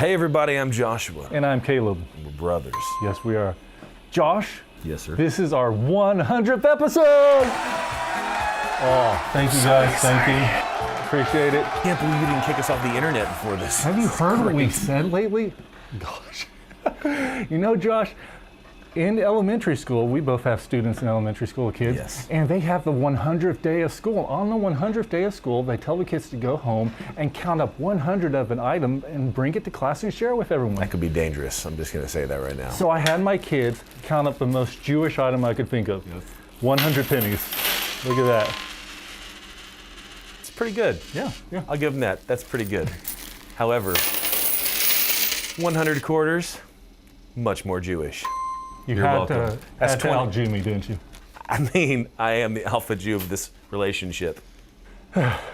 Hey everybody, I'm Joshua. And I'm Caleb. We're brothers. Yes, we are. Josh? Yes, sir. This is our 100th episode! Oh, thank you guys, thank you. Appreciate it. I can't believe you didn't kick us off the internet before this. Have you heard what we said lately? Gosh. You know, Josh, in elementary school, we both have students in elementary school, kids, Yes. and they have the 100th day of school. On the 100th day of school, they tell the kids to go home and count up 100 of an item and bring it to class and share it with everyone. That could be dangerous. I'm just going to say that right now. So I had my kids count up the most Jewish item I could think of. Yes. 100 pennies. Look at that. It's pretty good. Yeah. I'll give them that. That's pretty good. However, 100 quarters, much more Jewish. You You're had welcome. to, That's had to 20. out-Jew me, didn't you? I mean, I am the alpha Jew of this relationship.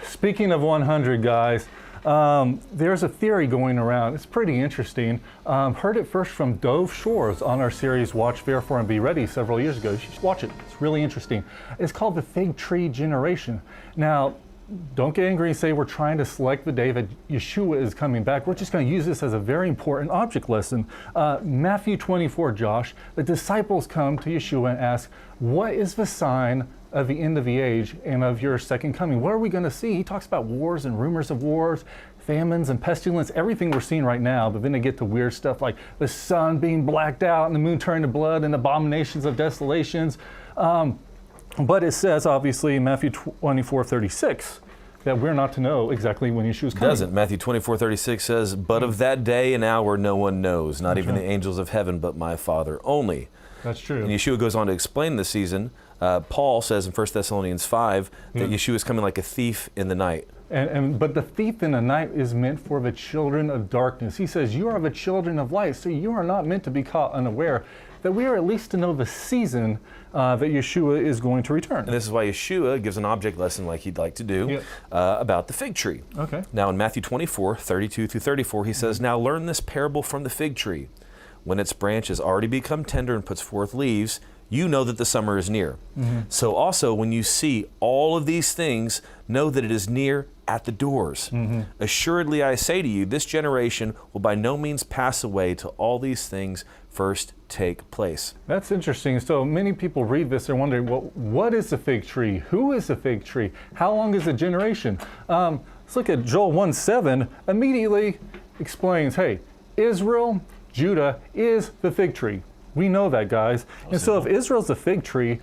Speaking of 100, guys, there's a theory going around. It's pretty interesting. Heard it first from Dove Shores on our series Watch, Therefore, and Be Ready several years ago. You should watch it. It's really interesting. It's called the Fig Tree Generation. Now, don't get angry and say we're trying to select the day that Yeshua is coming back. We're just going to use this as a very important object lesson. Matthew 24, Josh, the disciples come to Yeshua and ask, what is the sign of the end of the age and of your second coming? What are we going to see? He talks about wars and rumors of wars, famines and pestilence, everything we're seeing right now, but then they get to weird stuff like the sun being blacked out and the moon turning to blood and abominations of desolations. But it says, obviously, in Matthew 24:36, that we're not to know exactly when Yeshua's coming. It doesn't. Matthew 24:36 says, but of that day and hour no one knows, not even the angels of heaven, but my Father only. That's true. And Yeshua goes on to explain the season. Paul says in 1 Thessalonians 5 that Yeshua is coming like a thief in the night. But the thief in the night is meant for the children of darkness. He says, you are the children of light, so you are not meant to be caught unaware, that we are at least to know the season that Yeshua is going to return. And this is why Yeshua gives an object lesson like he'd like to do about the fig tree. Okay. Now in Matthew 24:32-34, he says, now learn this parable from the fig tree. When its branch has already become tender and puts forth leaves, you know that the summer is near. So also when you see all of these things, know that it is near at the doors. Assuredly I say to you, this generation will by no means pass away till all these things first take place. That's interesting. So many people read this and wondering, well, what is a fig tree? Who is a fig tree? How long is a generation? Let's look at Joel 1:7. Immediately explains, hey, Israel, Judah is the fig tree. We know that, guys. And so if Israel's a fig tree,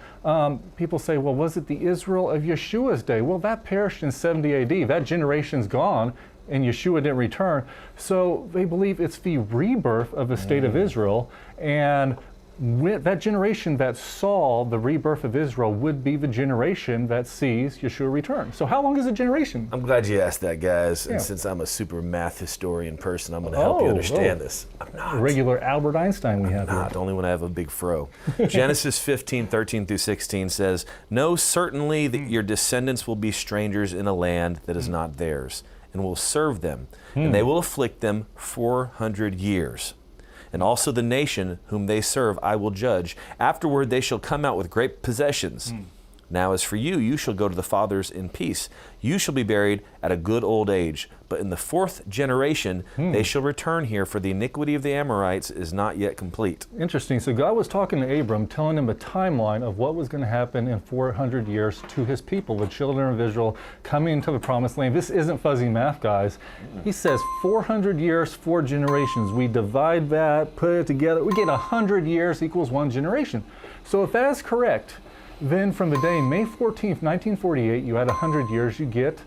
people say, well, was it the Israel of Yeshua's day? Well, that perished in 70 AD. That generation's gone, and Yeshua didn't return. So they believe it's the rebirth of the state of Israel. And with that generation that saw the rebirth of Israel would be the generation that sees Yeshua return. So how long is a generation? I'm glad you asked that, guys. And since I'm a super math historian person, I'm going to help you understand this. I'm not. Regular Albert Einstein we have here. Not only when I have a big fro. Genesis 15:13-16 says, know certainly that your descendants will be strangers in a land that is not theirs, and will serve them, and they will afflict them 400 years. And also the nation whom they serve I will judge. Afterward they shall come out with great possessions. Now as for you, you shall go to the fathers in peace. You shall be buried at a good old age. But in the fourth generation they shall return here, for the iniquity of the Amorites is not yet complete. Interesting. So God was talking to Abram, telling him a timeline of what was going to happen in 400 years to his people, the children of Israel, coming into the promised land. This isn't fuzzy math, guys. He says 400 years, 4 generations. We divide that, put it together. We get 100 years equals 1 generation. So if that is correct, then from the day May 14th, 1948, you add 100 years, you get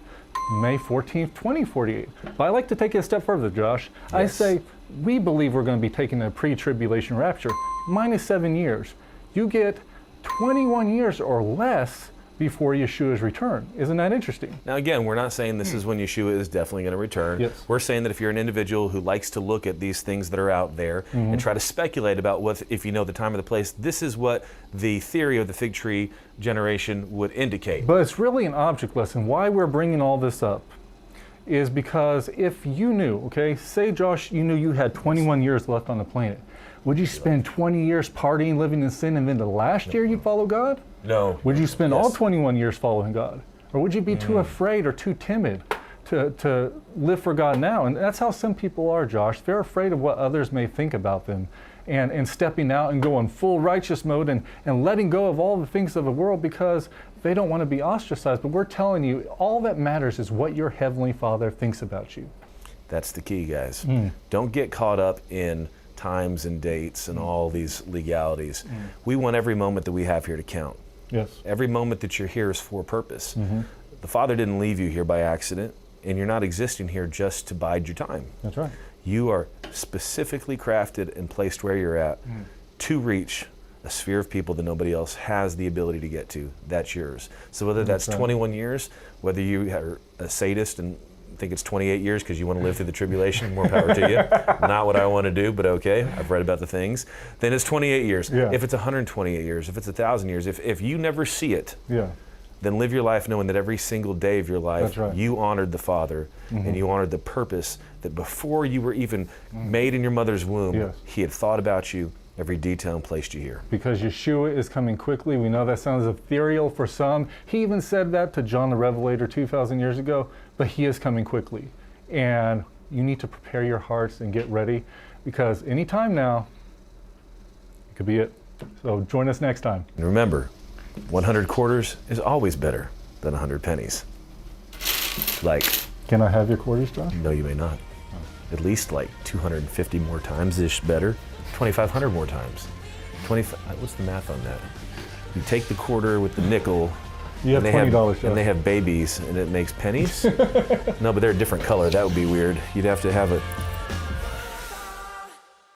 May 14th, 2048. But I like to take it a step further, Josh. Yes. I say we believe we're going to be taking a pre-tribulation rapture, minus 7 years. You get 21 years or less before Yeshua's return. Isn't that interesting? Now again, we're not saying this is when Yeshua is definitely going to return. Yes. We're saying that if you're an individual who likes to look at these things that are out there and try to speculate about what, if you know the time or the place, this is what the theory of the fig tree generation would indicate. But it's really an object lesson. Why we're bringing all this up is because if you knew, okay, say Josh, you knew you had 21 years left on the planet. Would you spend 20 years partying, living in sin, and then the last year you'd follow God? No. Would you spend all 21 years following God? Or would you be too afraid or too timid to live for God now. And that's how some people are, Josh. They're afraid of what others may think about them. And stepping out and going full righteous mode and letting go of all the things of the world because they don't want to be ostracized. But we're telling you, all that matters is what your Heavenly Father thinks about you. That's the key, guys. Don't get caught up in times and dates and all these legalities. We want every moment that we have here to count. Yes. Every moment that you're here is for a purpose. The Father didn't leave you here by accident, and you're not existing here just to bide your time. That's right. You are specifically crafted and placed where you're at to reach a sphere of people that nobody else has the ability to get to. That's yours. So whether that's 21 years, whether you are a sadist and think it's 28 years because you want to live through the tribulation, more power to you. Not what I want to do, but okay, I've read about the things. Then it's 28 years. Yeah. If it's 128 years, if it's 1,000 years, if you never see it, Yeah. then live your life knowing that every single day of your life, That's right. you honored the Father and you honored the purpose that before you were even made in your mother's womb, Yes. He had thought about you, every detail, and placed you here. Because Yeshua is coming quickly. We know that sounds ethereal for some. He even said that to John the Revelator 2,000 years ago, but he is coming quickly. And you need to prepare your hearts and get ready because any time now, it could be it. So join us next time. And remember, 100 quarters is always better than 100 pennies. Like, Can I have your quarters, Josh? no, you may not. At least like 250 more times-ish better. 2,500 more times. 25. What's the math on that? You take the quarter with the nickel. You have and they $20, Josh. and they have babies, and it makes pennies. No, but they're a different color. That would be weird. You'd have to have a